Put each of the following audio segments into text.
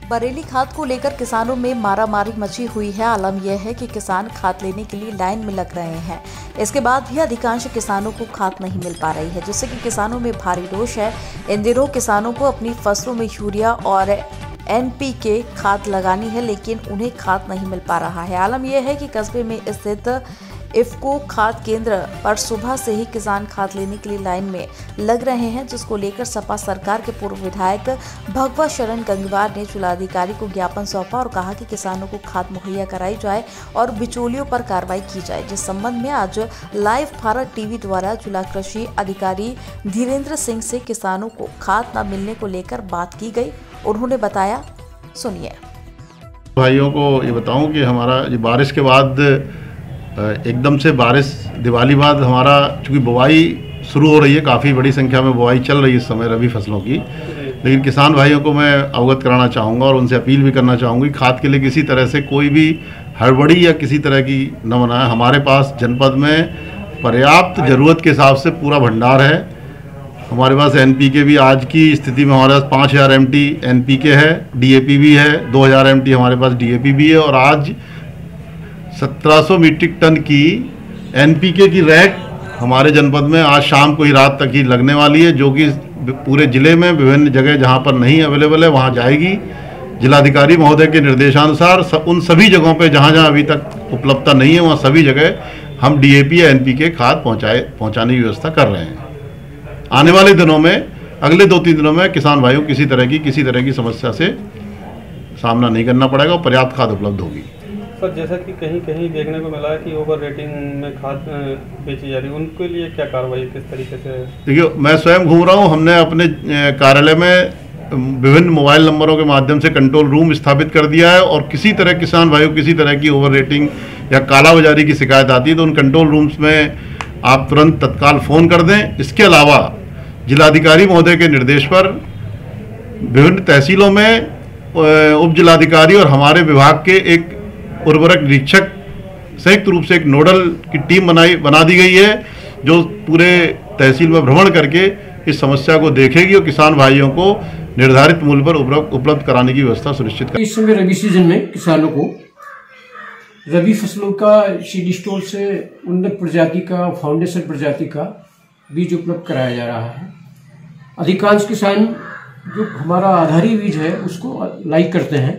बरेली खाद को लेकर किसानों में मारामारी मची हुई है। आलम यह है कि किसान खाद लेने के लिए लाइन में लग रहे हैं। इसके बाद भी अधिकांश किसानों को खाद नहीं मिल पा रही है, जिससे कि किसानों में भारी रोष है। इन दिनों किसानों को अपनी फसलों में यूरिया और NPK खाद लगानी है, लेकिन उन्हें खाद नहीं मिल पा रहा है। आलम यह है कि कस्बे में स्थित इफ्को खाद केंद्र पर सुबह से ही किसान खाद लेने के लिए लाइन में लग रहे हैं, जिसको लेकर सपा सरकार के पूर्व विधायक भगवा शरण गंगवार ने जिलाधिकारी को ज्ञापन सौंपा और कहा कि किसानों को खाद मुहैया कराई जाए और बिचौलियों पर कार्रवाई की जाए। जिस संबंध में आज लाइव भारत टीवी द्वारा जिला कृषि अधिकारी धीरेन्द्र सिंह से किसानों को खाद न मिलने को लेकर बात की गई। उन्होंने बताया, सुनिए। भाइयों को ये बताऊं कि हमारा बारिश के बाद एकदम से बारिश दिवाली बाद हमारा चूँकि बुवाई शुरू हो रही है, काफ़ी बड़ी संख्या में बुवाई चल रही है इस समय रबी फसलों की। लेकिन किसान भाइयों को मैं अवगत कराना चाहूँगा और उनसे अपील भी करना चाहूँगी, खाद के लिए किसी तरह से कोई भी हड़बड़ी या किसी तरह की न बनाए। हमारे पास जनपद में पर्याप्त ज़रूरत के हिसाब से पूरा भंडार है। हमारे पास NPK भी आज की स्थिति में हमारे पास 5000 MT NPK है, DAP भी है, 2000 MT हमारे पास DAP भी है और आज 1700 मीट्रिक टन की NPK की रैक हमारे जनपद में आज शाम को ही रात तक ही लगने वाली है, जो कि पूरे ज़िले में विभिन्न जगह जहां पर नहीं अवेलेबल है वहां जाएगी। जिलाधिकारी महोदय के निर्देशानुसार उन सभी जगहों पे जहां जहां अभी तक उपलब्धता नहीं है वहां सभी जगह हम DAP या NPK खाद पहुँचाने की व्यवस्था कर रहे हैं। आने वाले दिनों में, अगले 2-3 दिनों में किसान भाइयों किसी तरह की समस्या से सामना नहीं करना पड़ेगा और पर्याप्त खाद उपलब्ध होगी। सर, जैसा कि कहीं कहीं देखने को मिला है कि ओवर रेटिंग में खाद बेची जा रही है, उनके लिए क्या कार्रवाई किस तरीके से? देखिए, मैं स्वयं घूम रहा हूँ। हमने अपने कार्यालय में विभिन्न मोबाइल नंबरों के माध्यम से कंट्रोल रूम स्थापित कर दिया है और किसी तरह किसान भाइयों किसी तरह की ओवर रेटिंग या कालाबाजारी की शिकायत आती है तो उन कंट्रोल रूम्स में आप तुरंत तत्काल फ़ोन कर दें। इसके अलावा जिलाधिकारी महोदय के निर्देश पर विभिन्न तहसीलों में उप जिलाधिकारी और हमारे विभाग के एक उर्वरक निरीक्षक संयुक्त रूप से एक नोडल की टीम बना दी गई है, जो पूरे तहसील में भ्रमण करके इस समस्या को देखेगी और किसान भाइयों को निर्धारित मूल्य पर उपलब्ध कराने की व्यवस्था सुनिश्चित करेगी। इस समय रबी सीजन में किसानों को रबी फसलों का सीड स्टोर से उन्नत प्रजाति का, फाउंडेशन प्रजाति का बीज उपलब्ध कराया जा रहा है। अधिकांश किसान जो हमारा आधारी बीज है उसको लाइक करते हैं,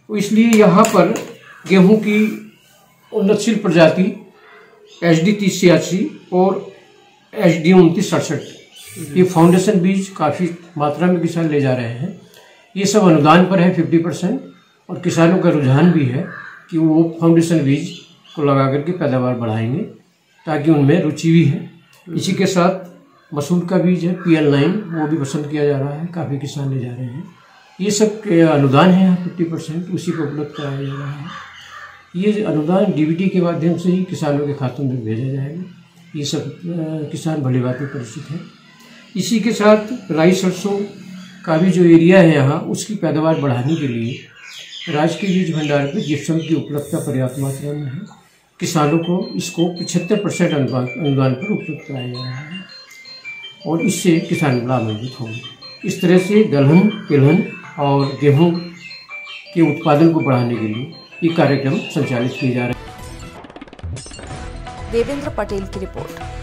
तो इसलिए यहाँ पर गेहूं की उन्नतशील प्रजाति HD 3086 और HD 2967 ये फाउंडेशन बीज काफ़ी मात्रा में किसान ले जा रहे हैं। ये सब अनुदान पर है 50% और किसानों का रुझान भी है कि वो फाउंडेशन बीज को लगा करके पैदावार बढ़ाएंगे, ताकि उनमें रुचि भी है। इसी के साथ मसूर का बीज है PL9, वो भी पसंद किया जा रहा है, काफ़ी किसान ले जा रहे हैं। ये सब अनुदान है 50%, उसी को उपलब्ध कराया जा रहा है। ये अनुदान DBT के माध्यम से ही किसानों के खातों में भेजा जाएगा। ये सब किसान भली भांति परिचित है। इसी के साथ राई सरसों का भी जो एरिया है यहाँ, उसकी पैदावार बढ़ाने के लिए राजकीय बीज भंडार में जिप्सम की उपलब्धता पर्याप्त मात्रा में है। किसानों को इसको 75% अनुदान पर उपलब्ध कराया जा रहा है और इससे किसान लाभान्वित होंगे। इस तरह से दलहन, तिलहन और गेहूं के उत्पादन को बढ़ाने के लिए ये कार्यक्रम संचालित किए जा रहे हैं। देवेंद्र पटेल की रिपोर्ट।